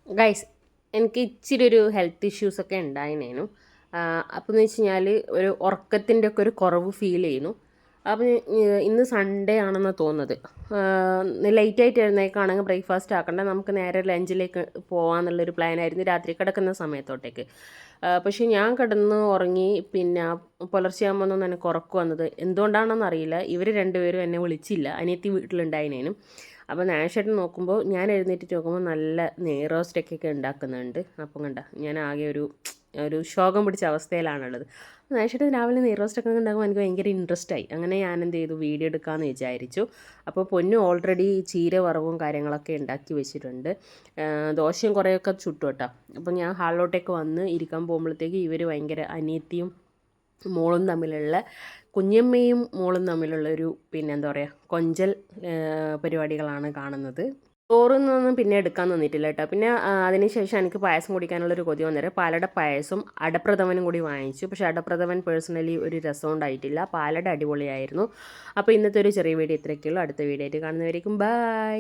Guys, എനിക്ക് ഇച്ചിരി ഒരു ഹെൽത്ത് ഇഷ്യൂസൊക്കെ ഉണ്ടായിനേനു. അപ്പോൾ എന്ന് വെച്ച് കഴിഞ്ഞാൽ ഒരു ഉറക്കത്തിൻ്റെ ഒക്കെ ഒരു കുറവ് ഫീൽ ചെയ്യുന്നു. അപ്പം ഇന്ന് സൺഡേ ആണെന്ന് തോന്നുന്നത്. ലേറ്റായിട്ട് എഴുന്നേൽക്കുകയാണെങ്കിൽ ബ്രേക്ക്ഫാസ്റ്റ് ആക്കണ്ട, നമുക്ക് നേരെ ലഞ്ചിലേക്ക് പോകാമെന്നുള്ളൊരു പ്ലാനായിരുന്നു രാത്രി കിടക്കുന്ന സമയത്തോട്ടേക്ക്. പക്ഷേ ഞാൻ കിടന്ന് ഉറങ്ങി. പിന്നെ പുലർച്ചെയാകുമ്പോൾ എനിക്ക് ഉറക്കം വന്നത് എന്തുകൊണ്ടാണെന്ന് അറിയില്ല. ഇവർ രണ്ടുപേരും എന്നെ വിളിച്ചില്ല, അനിയത്തി വീട്ടിലുണ്ടായിനേനും. അപ്പോൾ നാഷേട്ടൻ നോക്കുമ്പോൾ, ഞാൻ എഴുന്നേറ്റിട്ട് നോക്കുമ്പോൾ നല്ല നെയ് റോസ്റ്റൊക്കെ ഉണ്ടാക്കുന്നുണ്ട്. അപ്പം കണ്ട ഞാൻ ആകെ ഒരു ശോകം പിടിച്ച അവസ്ഥയിലാണുള്ളത്. നാഷേട്ടൻ രാവിലെ നെയ് റോസ്റ്റൊക്കെ ഉണ്ടാകുമ്പോൾ എനിക്ക് ഭയങ്കര ഇൻട്രസ്റ്റായി. അങ്ങനെ ഞാൻ എന്ത് ചെയ്തു, വീഡിയോ എടുക്കാമെന്ന് വിചാരിച്ചു. അപ്പോൾ പൊന്നു ഓൾറെഡി ചീര വറവും കാര്യങ്ങളൊക്കെ ഉണ്ടാക്കി വെച്ചിട്ടുണ്ട്. ദോശയും കുറേയൊക്കെ ചുട്ടു കേട്ടോ. അപ്പോൾ ഞാൻ ഹാളിലോട്ടേക്ക് വന്ന് ഇരിക്കാൻ പോകുമ്പോഴത്തേക്ക് ഇവർ ഭയങ്കര അനിയത്തിയും മോളും തമ്മിലുള്ള, കുഞ്ഞമ്മയും മോളും തമ്മിലുള്ളൊരു എന്താ പറയുക, കൊഞ്ചൽ പരിപാടികളാണ് കാണുന്നത്. ചോറൊന്നും പിന്നെ എടുക്കാൻ തന്നിട്ടില്ല കേട്ടോ. പിന്നെ അതിനുശേഷം എനിക്ക് പായസം കുടിക്കാനുള്ളൊരു കൊതി വന്നേരം പാലട പായസം അടപ്രഥമനും കൂടി വാങ്ങിച്ചു. പക്ഷേ അടപ്രഥമൻ പേഴ്സണലി ഒരു രസം ഉണ്ടായിട്ടില്ല. പാലട അടിപൊളിയായിരുന്നു. അപ്പോൾ ഇന്നത്തെ ഒരു ചെറിയ വീഡിയോ ഇത്രയൊക്കെയുള്ളൂ. അടുത്ത വീഡിയോ ആയിട്ട് കാണുന്നവരേക്കും ബൈ.